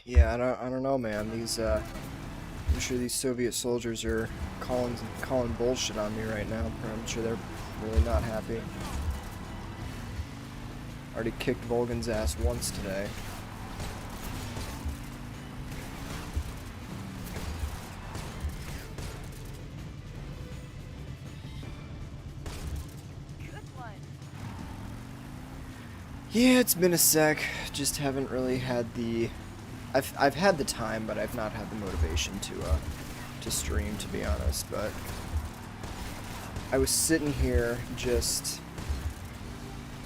Yeah, I don't know, man. I'm sure these Soviet soldiers are calling bullshit on me right now. I'm sure they're really not happy. Already kicked Volgan's ass once today. Yeah, it's been a sec. Just haven't really had the. I've had the time, but I've not had the motivation to stream, to be honest. But I was sitting here just,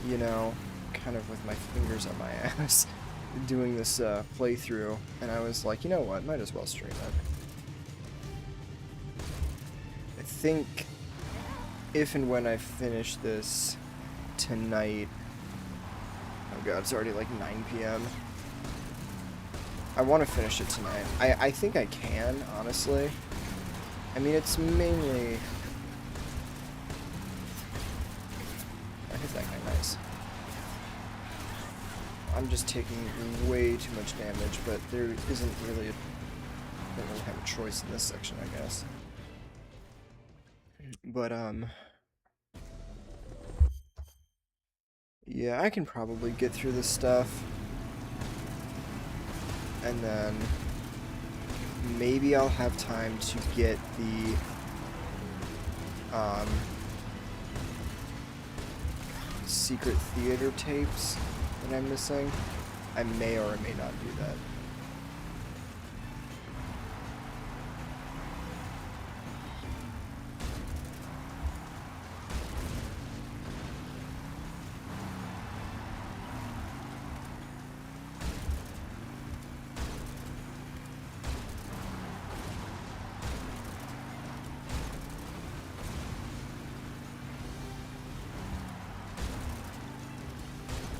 you know, kind of with my fingers on my ass, doing this playthrough, and I was like, you know what, might as well stream it. I think if and when I finish this tonight. Oh god, it's already like 9 p.m. I want to finish it tonight. I think I can, honestly. I mean, it's mainly... I hit that guy nice. I'm just taking way too much damage, but there isn't really I don't really have a choice in this section, I guess. But, yeah, I can probably get through this stuff. And then maybe I'll have time to get the secret theater tapes that I'm missing. I may or may not do that.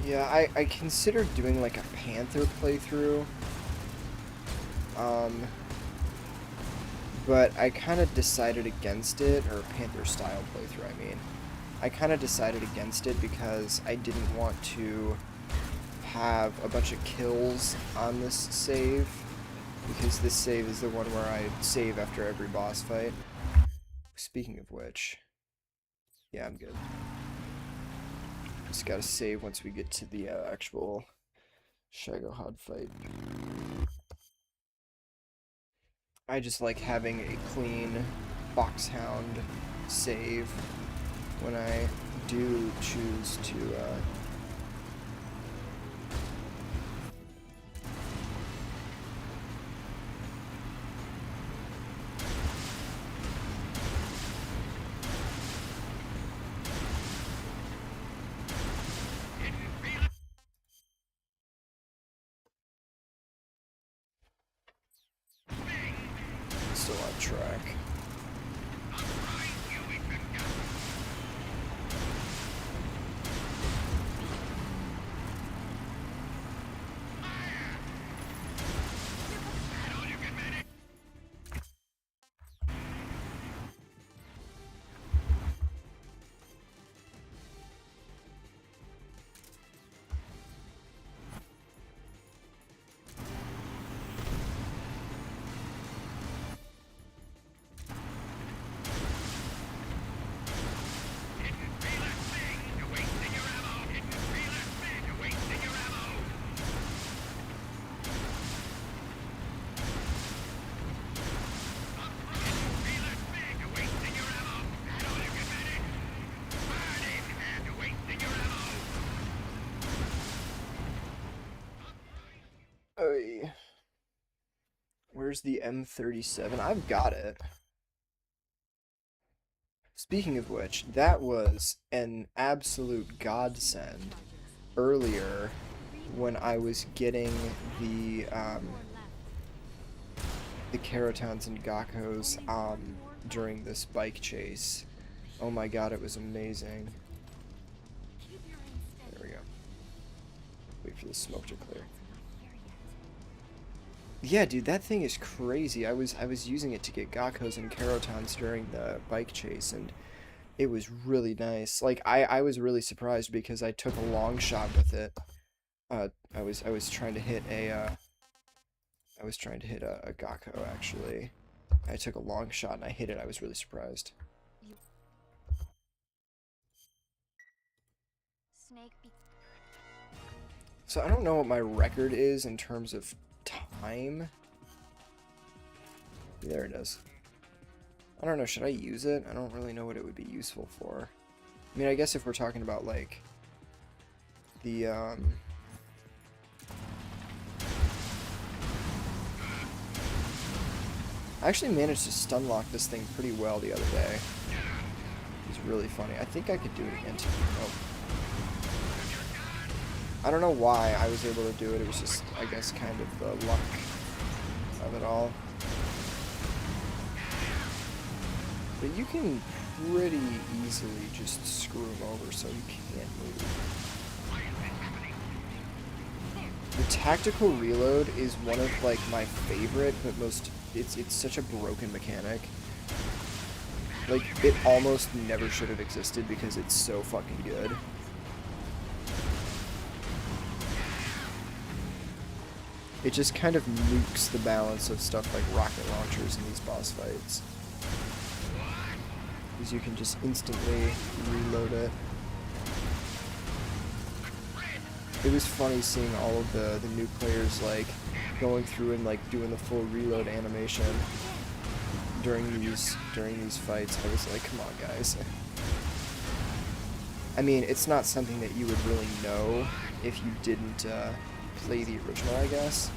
Yeah, I considered doing like a Panther playthrough, but I kind of decided against it, or Panther style playthrough, I mean. I kind of decided against it because I didn't want to have a bunch of kills on this save, because this save is the one where I save after every boss fight. Speaking of which, yeah, I'm good. Just gotta save once we get to the actual Shagohod fight. I just like having a clean Foxhound save when I do choose to still on track. Oy. Where's the M37? I've got it. Speaking of which, that was an absolute godsend earlier when I was getting the Karatons and Gakkos during this bike chase. Oh my god, it was amazing. There we go. Wait for the smoke to clear. Yeah, dude, that thing is crazy. I was using it to get Gakkos and Karatons during the bike chase, and it was really nice. Like I was really surprised because I took a long shot with it. I was trying to hit a was trying to hit a Gakko, actually. I took a long shot and I hit it. I was really surprised. So I don't know what my record is in terms of time. There it is. I don't know, should I use it? I don't really know what it would be useful for. I mean, I guess if we're talking about, like, the, I actually managed to stun lock this thing pretty well the other day. It was really funny. I think I could do it again too. Oh. I don't know why I was able to do it. It was just, I guess, kind of the luck of it all. But you can pretty easily just screw him over so you can't move. The tactical reload is one of, like, my favorite, but most... It's such a broken mechanic. Like, it almost never should have existed because it's so fucking good. It just kind of nukes the balance of stuff like rocket launchers in these boss fights. Because you can just instantly reload it. It was funny seeing all of the new players, like, going through and, like, doing the full reload animation during these fights. I was like, come on, guys. I mean, it's not something that you would really know if you didn't play the original, I guess.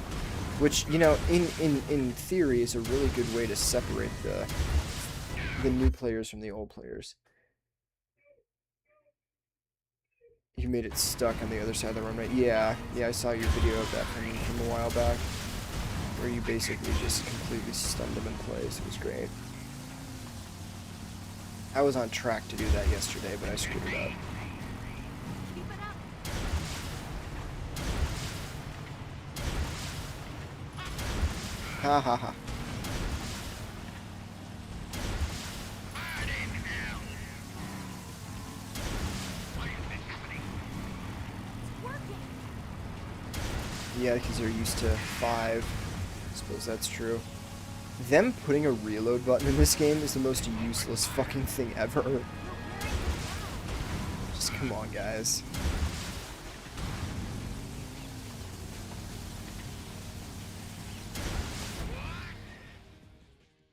Which, you know, in theory is a really good way to separate the new players from the old players. You made it stuck on the other side of the run, right? Yeah, I saw your video of that from a while back, where you basically just completely stunned him in place. It was great. I was on track to do that yesterday, but I screwed it up. Ha ha ha. Yeah, because they're used to 5. I suppose that's true. Them putting a reload button in this game is the most useless fucking thing ever. Just come on, guys.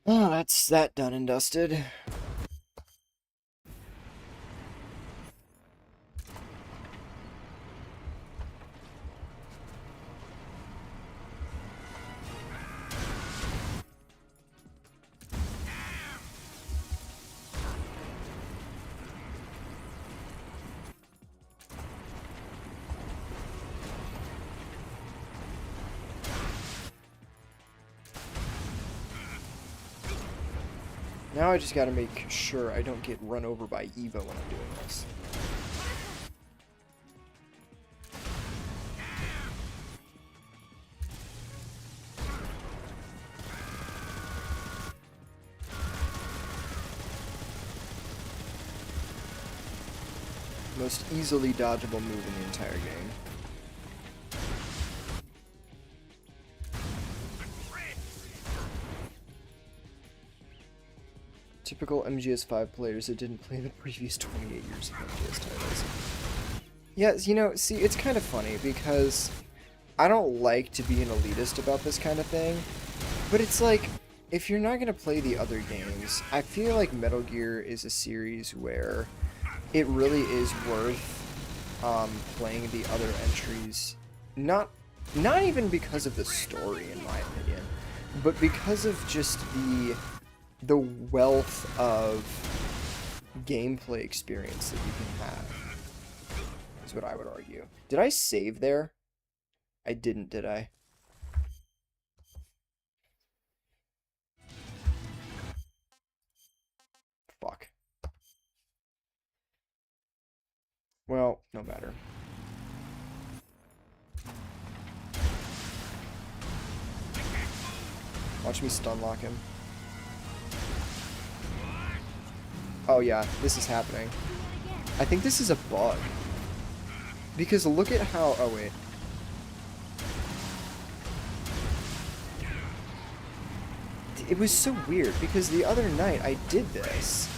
Oh, that's that done and dusted. Now I just gotta make sure I don't get run over by Eva when I'm doing this. Most easily dodgeable move in the entire game. Typical MGS 5 players that didn't play the previous 28 years of MGS titles. Yeah, you know, see, it's kind of funny because I don't like to be an elitist about this kind of thing, but it's like, if you're not going to play the other games, I feel like Metal Gear is a series where it really is worth playing the other entries, not even because of the story, in my opinion, but because of just the wealth of gameplay experience that you can have, is what I would argue. Did I save there? I didn't, did I? Fuck. Well, no matter. Watch me stun lock him. Oh yeah, this is happening. I think this is a bug. Because look at how... Oh wait. it was so weird because the other night I did this.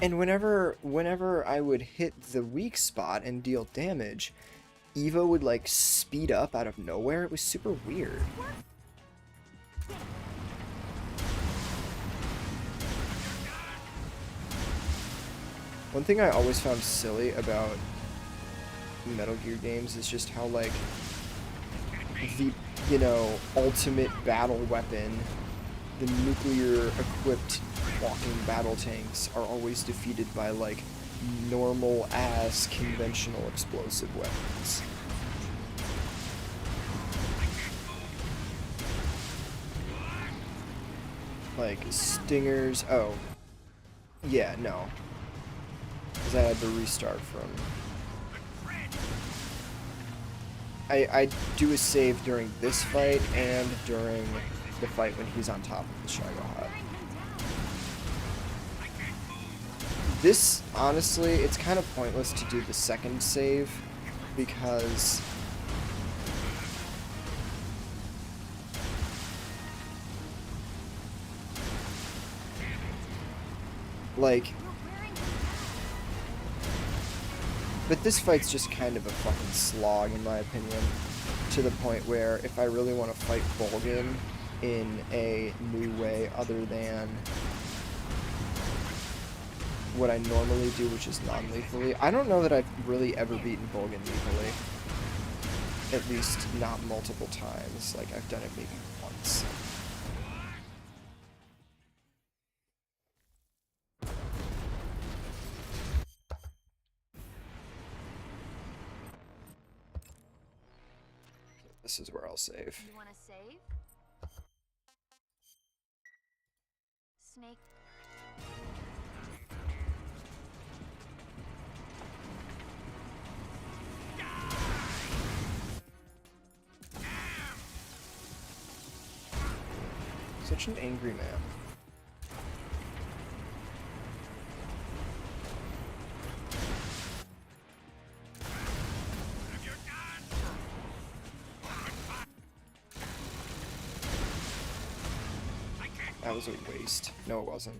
And whenever I would hit the weak spot and deal damage, Evo would like speed up out of nowhere. It was super weird. One thing I always found silly about Metal Gear games is just how like the, you know, ultimate battle weapon, the nuclear equipped walking battle tanks are always defeated by like normal ass conventional explosive weapons. Like stingers. Oh yeah, no, because I had to restart from. I do a save during this fight and during the fight when he's on top of the Shagohod. This, honestly, it's kind of pointless to do the second save because like, but this fight's just kind of a fucking slog in my opinion, to the point where if I really want to fight Volgin in a new way other than what I normally do, which is non-lethally. I don't know that I've really ever beaten Volgin lethally. At least not multiple times. Like, I've done it maybe once. This is where I'll save. You want to save? Snake. Such an angry man. That was a waste. No, it wasn't.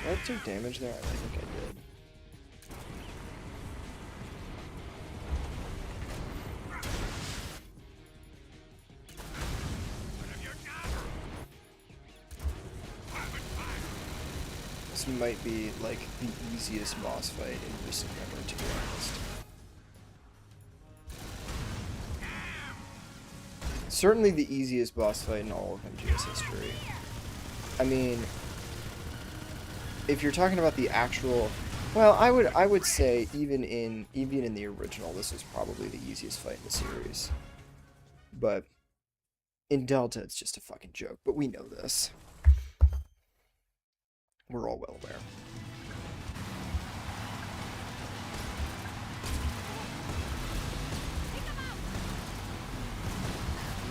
Did I do damage there? I think I did. This might be like the easiest boss fight in recent memory, to be honest. Certainly the easiest boss fight in all of MGS history. I mean, if you're talking about the actual, well, I would say even in the original, this is probably the easiest fight in the series. But in Delta, it's just a fucking joke. But we know this. We're all well aware.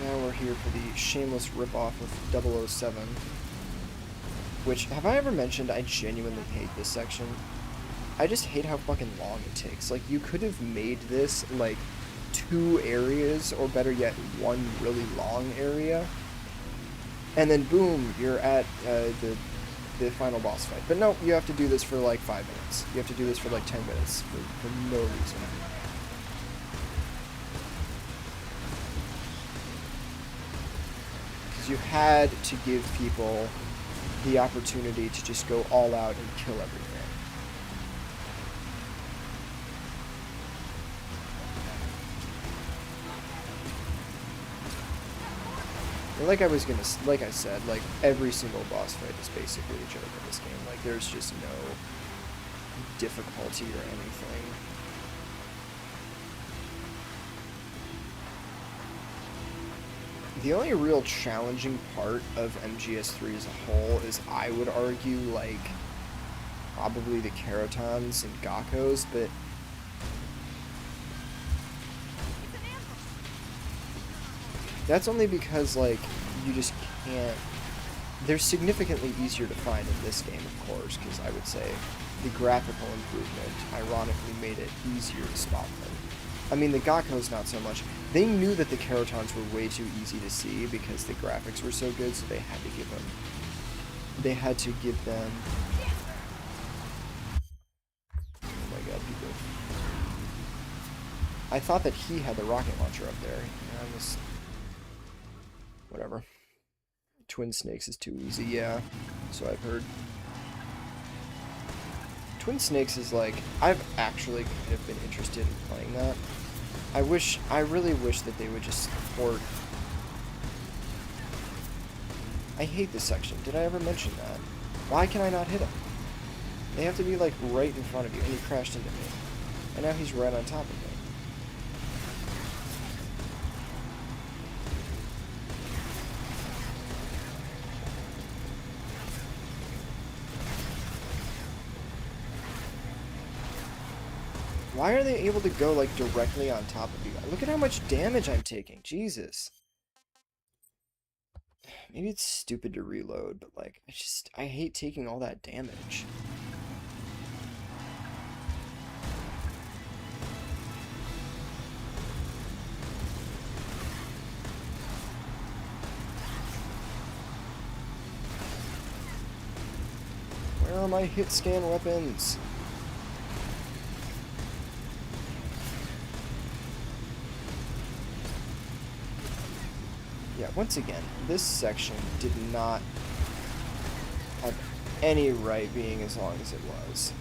Now we're here for the shameless ripoff of 007. Which, have I ever mentioned I genuinely hate this section? I just hate how fucking long it takes. Like, you could have made this, like, 2 areas, or better yet, 1 really long area. And then, boom, you're at the final boss fight. But no, you have to do this for, like, 5 minutes. You have to do this for, like, 10 minutes for no reason. Because you had to give people the opportunity to just go all out and kill everything. And like I said, like every single boss fight is basically a joke in this game. Like there's just no difficulty or anything. The only real challenging part of MGS3 as a whole is, I would argue, like, probably the Keratons and Gakkos, but That's only because, like, you just can't... They're significantly easier to find in this game, of course, because I would say the graphical improvement ironically made it easier to spot them. I mean, the Gakkos not so much. They knew that the Keratons were way too easy to see because the graphics were so good, so they had to give them... They had to give them... Oh my god, people. I thought that he had the rocket launcher up there. And I was... Whatever. Twin Snakes is too easy, yeah. So I've heard. Twin Snakes is like... I've actually kind of been interested in playing that. I really wish that they would just port... I hate this section. Did I ever mention that? Why can I not hit him? They have to be, like, right in front of you, and he crashed into me. And now he's right on top of me. Why are they able to go, like, directly on top of you? Look at how much damage I'm taking. Jesus. Maybe it's stupid to reload, but, like, I hate taking all that damage. Where are my hit scan weapons? Yeah, once again, this section did not have any right being as long as it was.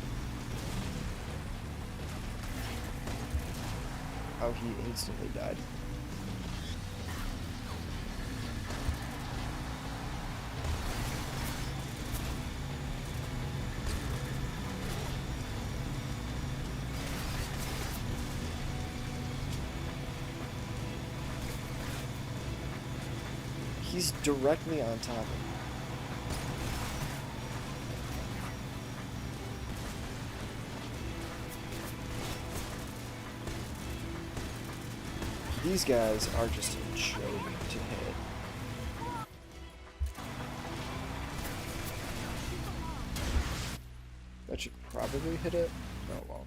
Oh, he instantly died. He's directly on top of me. These guys are just a joke to hit. That should probably hit it. Oh well.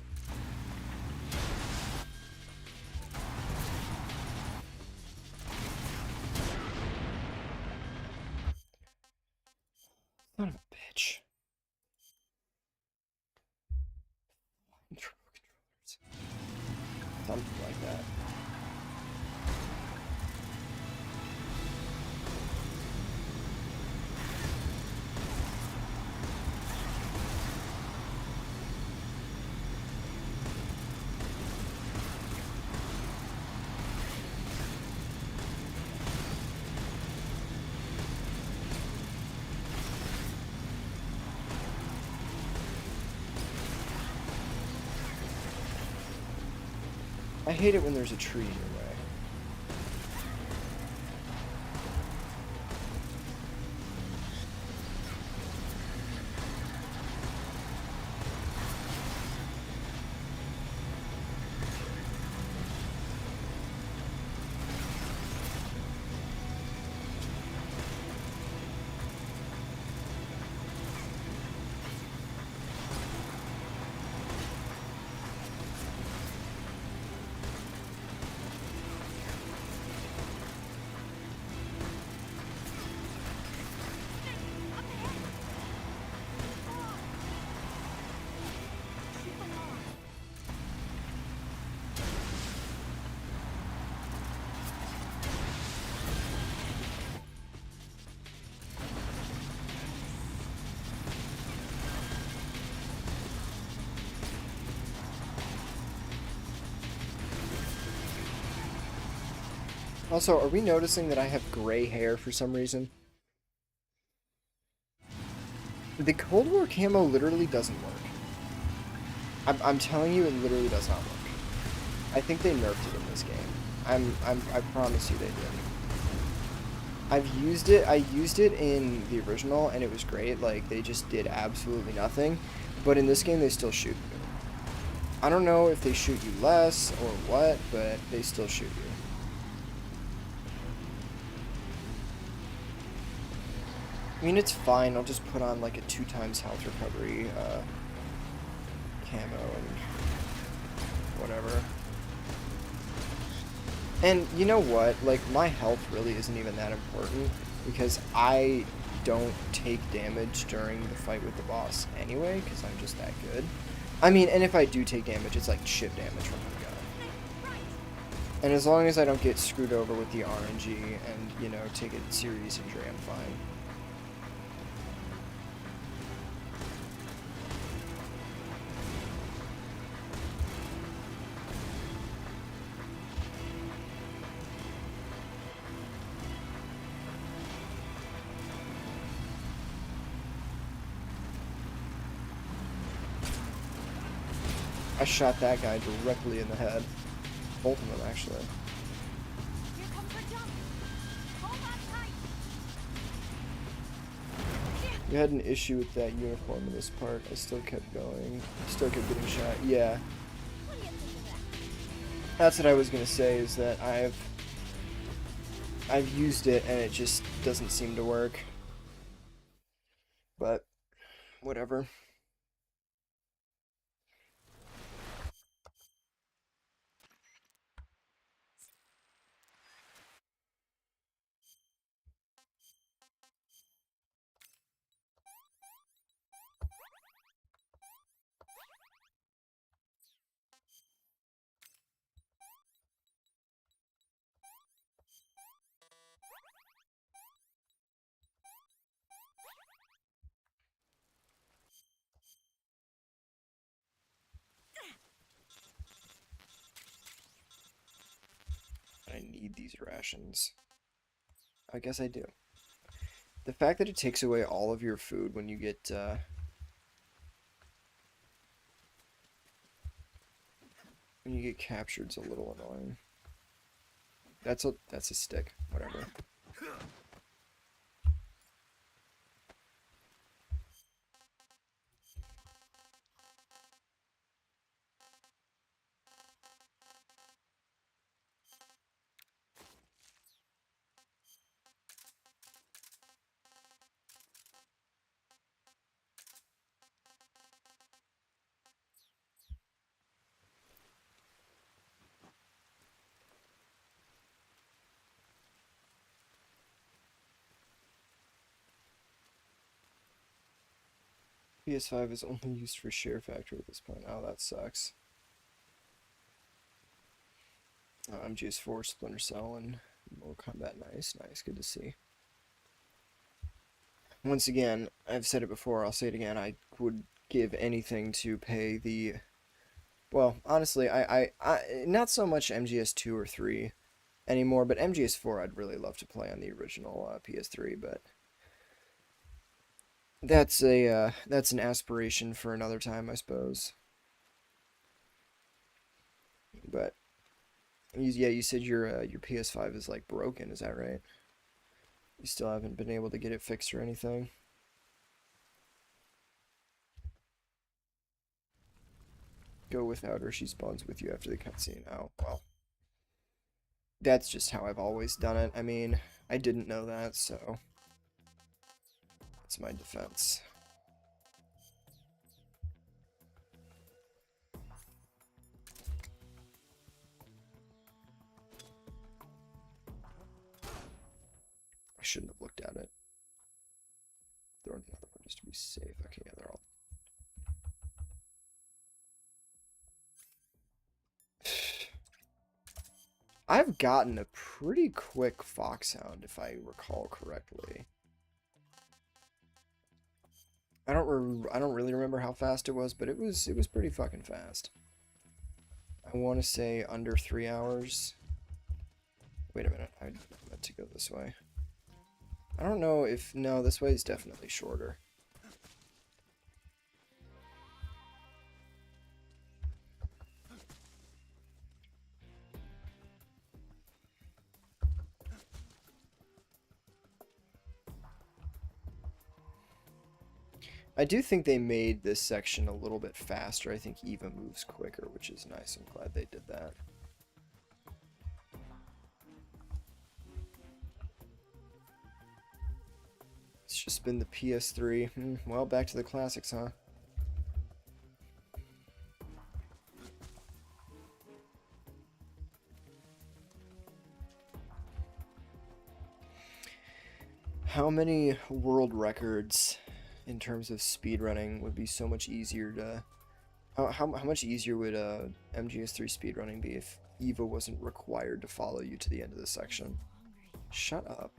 Son of a bitch. Controllers. Something like that. I hate it when there's a tree in your way. Also, are we noticing that I have gray hair for some reason? The Cold War camo literally doesn't work. I'm telling you, it literally does not work. I think they nerfed it in this game. I promise you they did. I used it in the original, and it was great. Like, they just did absolutely nothing. But in this game, they still shoot you. I don't know if they shoot you less or what, but they still shoot you. I mean, it's fine. I'll just put on like a 2 times health recovery camo and whatever. And you know what? Like, my health really isn't even that important because I don't take damage during the fight with the boss anyway because I'm just that good. I mean, and if I do take damage, it's like chip damage from the gun. And as long as I don't get screwed over with the RNG and, you know, take a serious injury, I'm fine. I shot that guy directly in the head. Both of them, actually. Here comes the jump. Hold on tight. You had an issue with that uniform in this part. I still kept going. Still kept getting shot. Yeah. What do you think of that? That's what I was gonna say, is that I've used it and it just doesn't seem to work. But whatever. I need these rations. I guess I do. The fact that it takes away all of your food when you get captured is a little annoying. That's a stick. Whatever. PS5 is only used for share factor at this point. Oh, that sucks. MGS 4, Splinter Cell, and Mortal Kombat. Nice, nice, good to see. Once again, I've said it before, I'll say it again, I would give anything to pay the... Well, honestly, I not so much MGS 2 or 3 anymore, but MGS 4 I'd really love to play on the original PS3, but... That's an aspiration for another time, I suppose. But... Yeah, you said your PS5 is like broken, is that right? You still haven't been able to get it fixed or anything? Go without her, she spawns with you after the cutscene. Oh, well. That's just how I've always done it. I mean, I didn't know that, so... That's my defense. I shouldn't have looked at it. Throwing another one just to be safe. Okay, yeah, they're all... I've gotten a pretty quick foxhound, if I recall correctly. I don't really remember how fast it was, but it was pretty fucking fast. I want to say under 3 hours. Wait a minute, I meant to go this way. I don't know if... No, this way is definitely shorter. I do think they made this section a little bit faster. I think Eva moves quicker, which is nice. I'm glad they did that. It's just been the PS3. Well, back to the classics, huh? How many world records in terms of speedrunning would be so much easier to... How much easier would MGS3 speedrunning be if Eva wasn't required to follow you to the end of the section? Shut up.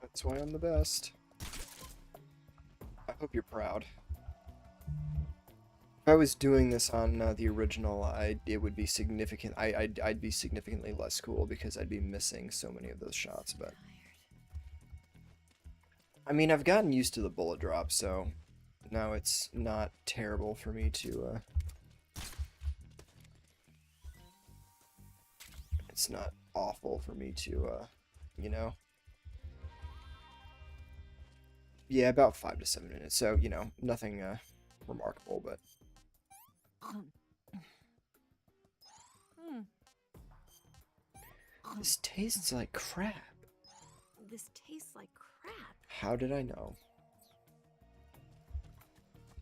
That's why I'm the best. I hope you're proud. If I was doing this on the original, it would be significant. I'd be significantly less cool because I'd be missing so many of those shots. But I mean, I've gotten used to the bullet drop, so now it's not terrible for me to. It's not awful for me to, you know. Yeah, about 5 to 7 minutes. So you know, nothing remarkable, but. This tastes like crap. This tastes like crap. How did I know?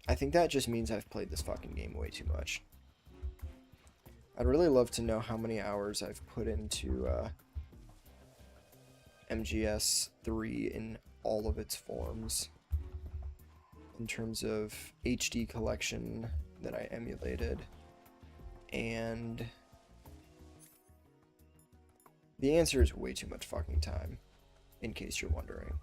I think that just means I've played this fucking game way too much. I'd really love to know how many hours I've put into MGS 3 in all of its forms. In terms of HD collection that I emulated. And the answer is way too much fucking time, in case you're wondering.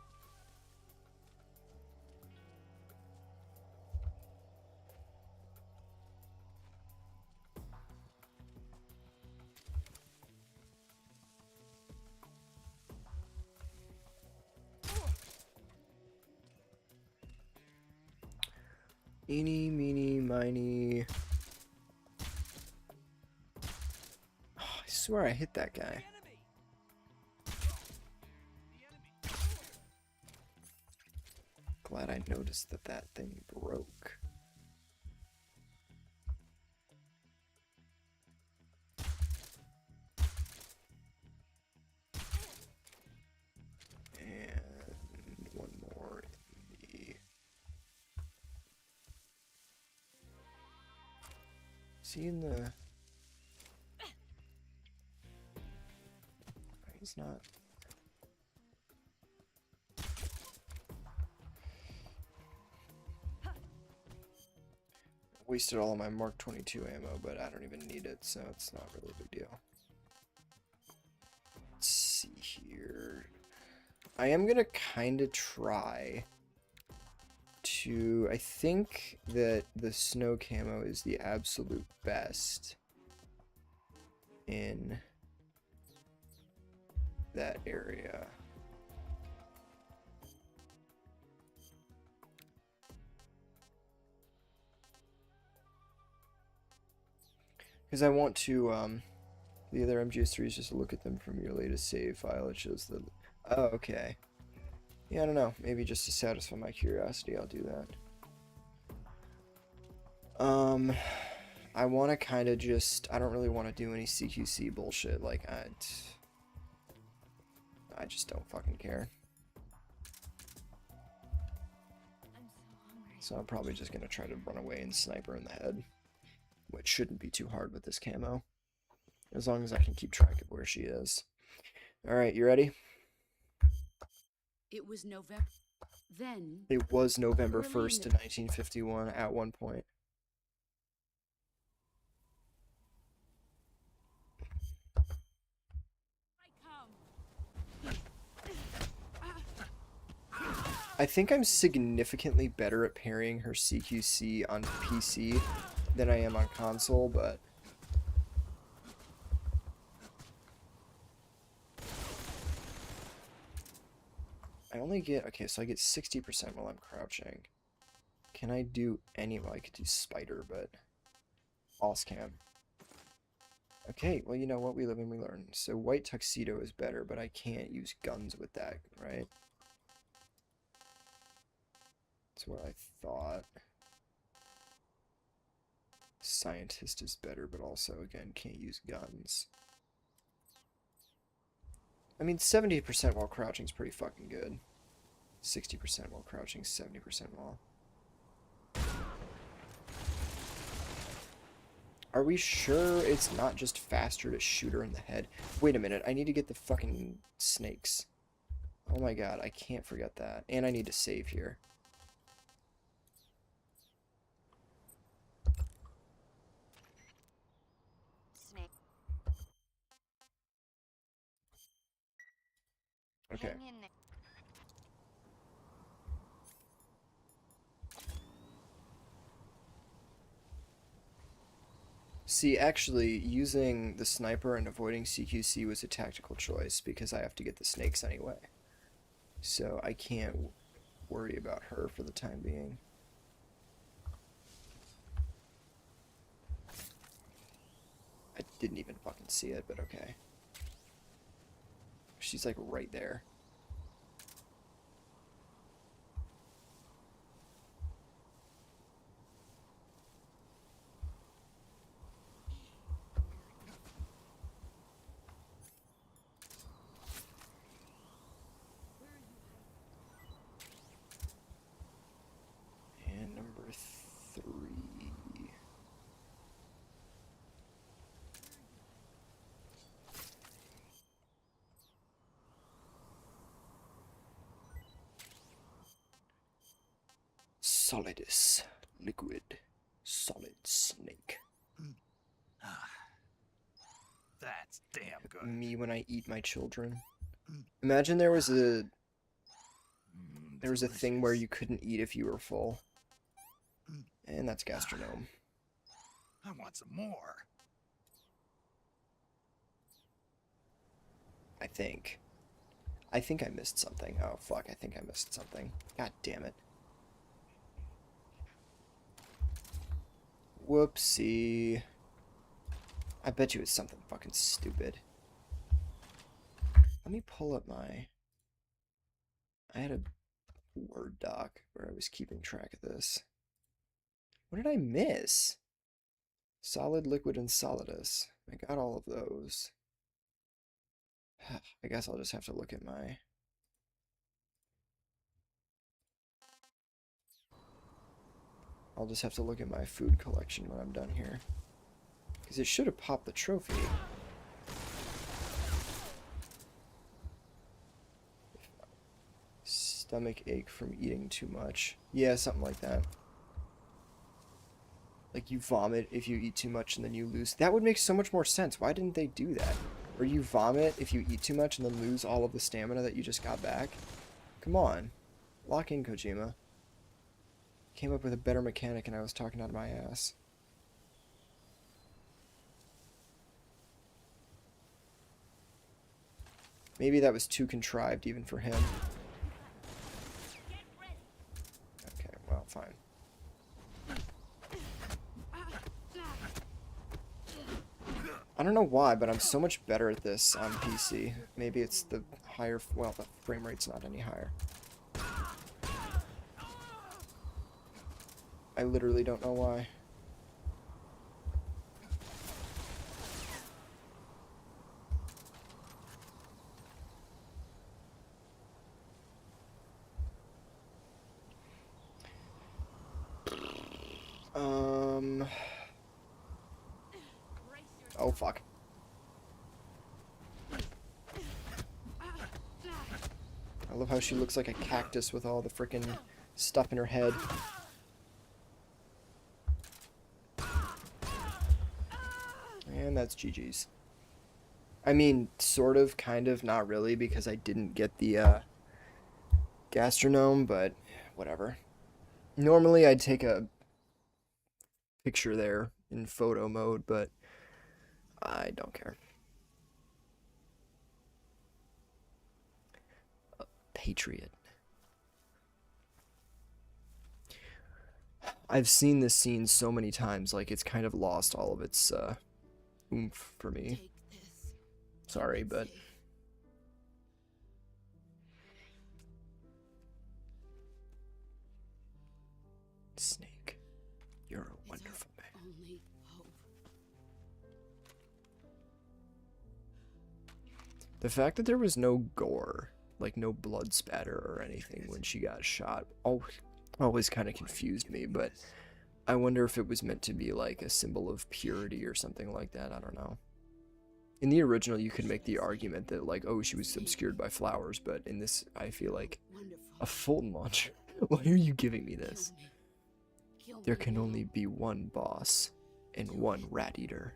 Eeny, meeny, miny. Oh, I swear I hit that guy. Glad I noticed that that thing broke. And one more in the... Is he in the... He's not... Wasted all of my Mark 22 ammo, but I don't even need it, so it's not really a big deal. Let's see here. I am gonna kind of try to... I think that the snow camo is the absolute best in that area. Because I want to, the other MGS3s, just look at them from your latest save file. It shows the... Oh, okay. Yeah, I don't know. Maybe just to satisfy my curiosity, I'll do that. I want to kind of just... I don't really want to do any CQC bullshit. Like, I just don't fucking care. I'm so hungry. So I'm probably just going to try to run away and snipe her in the head. Which shouldn't be too hard with this camo. As long as I can keep track of where she is. Alright, you ready? It was November. Then. It was November Early 1st in 1951 at one point. I think I'm significantly better at parrying her CQC on PC than I am on console, but... I only get, okay, so I get 60% while I'm crouching. Can I do any, well, I could do spider, but false cam. Okay, well, you know what? We live and we learn. So white tuxedo is better, but I can't use guns with that, right? That's what I thought. Scientist is better, but also, again, can't use guns. I mean, 70% while crouching is pretty fucking good. 60% while crouching, 70% while. Are we sure it's not just faster to shoot her in the head? Wait a minute, I need to get the fucking snakes. Oh my god, I can't forget that. And I need to save here. Snake. Okay. Hang in there. See, actually, using the sniper and avoiding CQC was a tactical choice because I have to get the snakes anyway. So I can't worry about her for the time being. I didn't even fucking see it, but okay. She's like right there. And number 3. Solidus. Liquid. Solid snake. That's damn good. Me when I eat my children. Imagine there was a thing where you couldn't eat if you were full. And that's gastronome. I want some more. I think. I think I missed something. Oh fuck, I think I missed something. God damn it. Whoopsie. I bet you it's something fucking stupid. Let me pull up my... I had a Word doc where I was keeping track of this. What did I miss? Solid, liquid, and solidus. I got all of those. I guess I'll just have to look at my... I'll just have to look at my food collection when I'm done here. Because it should have popped the trophy. Stomach ache from eating too much. Yeah, something like that. Like you vomit if you eat too much and then you lose. That would make so much more sense. Why didn't they do that? Or you vomit if you eat too much and then lose all of the stamina that you just got back. Come on. Lock in, Kojima. Came up with a better mechanic and I was talking out of my ass. Maybe that was too contrived even for him. Okay, well, fine. I don't know why, but I'm so much better at this on PC. Maybe it's the higher, well, the frame rate's not any higher. I literally don't know why. Oh, fuck. I love how she looks like a cactus with all the frickin' stuff in her head. And that's GG's. I mean, sort of, kind of, not really, because I didn't get the gastronome, but whatever. Normally I'd take a picture there in photo mode, but I don't care. A patriot. I've seen this scene so many times, like it's kind of lost all of its oomph for me. Take this. Sorry, but Snake, you're a It's wonderful man. our only hope. The fact that there was no gore, like no blood spatter or anything when she got shot, always kind of confused me, but I wonder if it was meant to be like a symbol of purity or something like that. I don't know. In the original, you could make the argument that like, oh, she was obscured by flowers, but in this, I feel like Wonderful. a Fulton launcher. Why are you giving me Kill this? me. Kill There me can now. only be one boss and one rat eater.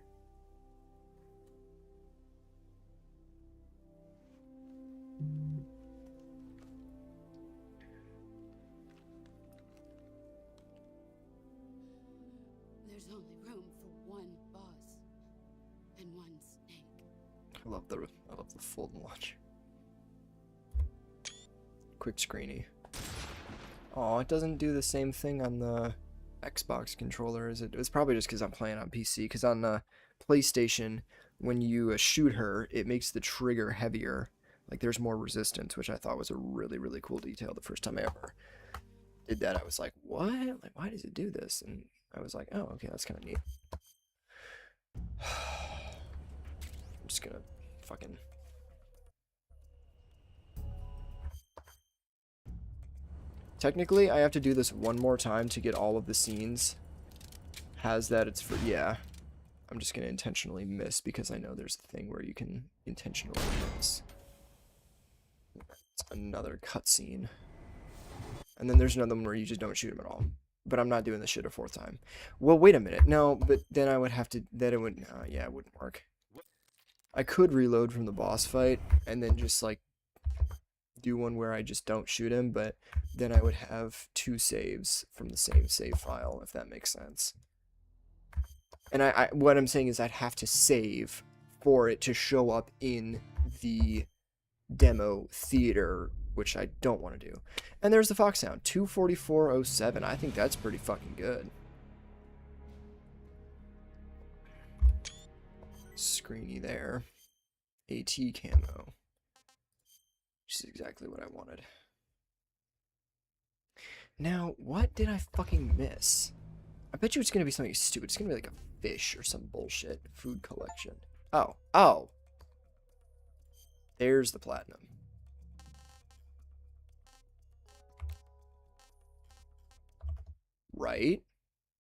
There's only room for one boss and one snake. I love the Fulton launcher. Quick screeny. Oh, it doesn't do the same thing on the Xbox controller, is it? It's probably just because I'm playing on PC. Because on the PlayStation, when you shoot her, it makes the trigger heavier. Like there's more resistance, which I thought was a really, really cool detail. The first time I ever did that, I was like, what? Like, why does it do this? And I was like, oh, okay, that's kind of neat. I'm just gonna fucking... Technically, I have to do this one more time to get all of the scenes. Has that, it's for... Yeah. I'm just gonna intentionally miss because I know there's a thing where you can intentionally miss. It's another cutscene. And then there's another one where you just don't shoot him at all. But I'm not doing this shit a fourth time. Well, wait a minute. No, but then I would have to... Then it would... yeah, it wouldn't work. I could reload from the boss fight and then just, like, do one where I just don't shoot him, but then I would have 2 saves from the same save file, if that makes sense. And what I'm saying is I'd have to save for it to show up in the demo theater, which I don't want to do. And there's the Fox sound, 24407. I think that's pretty fucking good. Screeny there. AT camo. Which is exactly what I wanted. Now, what did I fucking miss? I bet you it's gonna be something stupid. It's gonna be like a fish or some bullshit. Food collection. Oh. Oh! There's the platinum. Right?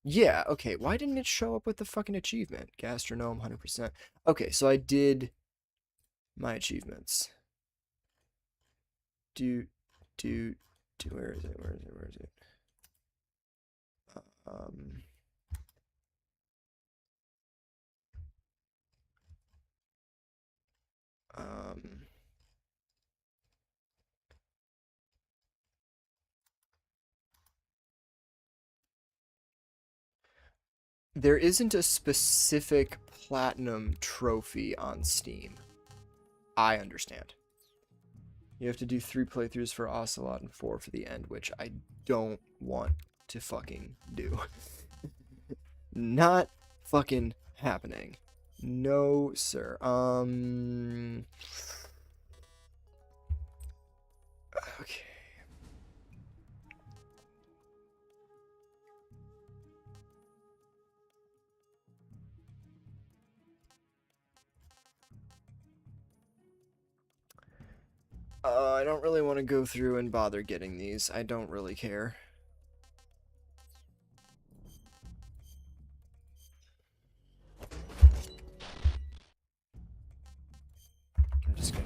Yeah, okay. Why didn't it show up with the fucking achievement? Gastronome, 100%. Okay, so I did my achievements. Where is it? There isn't a specific platinum trophy on Steam. I understand. You have to do 3 playthroughs for Ocelot and 4 for the end, which I don't want to fucking do. Not fucking happening. No, sir. Okay. I don't really want to go through and bother getting these. I don't really care. I'm just gonna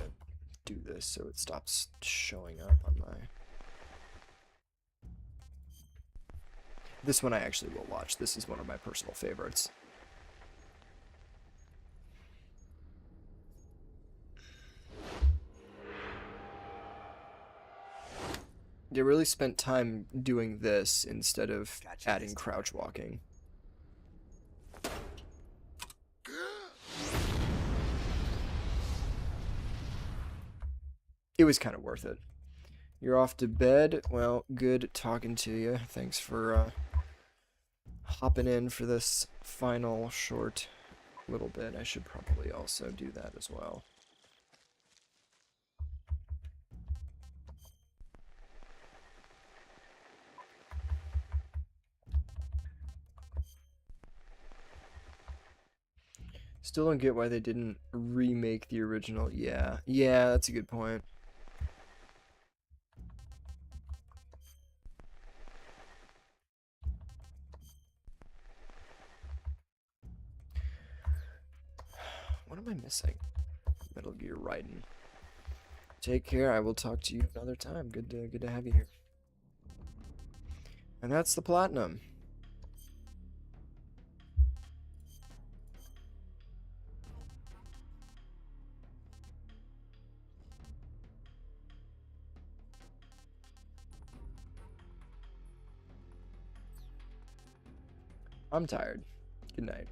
do this so it stops showing up on my... This one I actually will watch. This is one of my personal favorites. They really spent time doing this instead of adding crouch walking. It was kind of worth it. You're off to bed? Well, good talking to you. Thanks for popping in for this final short little bit. I should probably also do that as well. Still don't get why they didn't remake the original. Yeah, that's a good point. What am I missing? Metal Gear Raiden. Take care. I will talk to you another time. Good to have you here. And that's the platinum. I'm tired. Good night.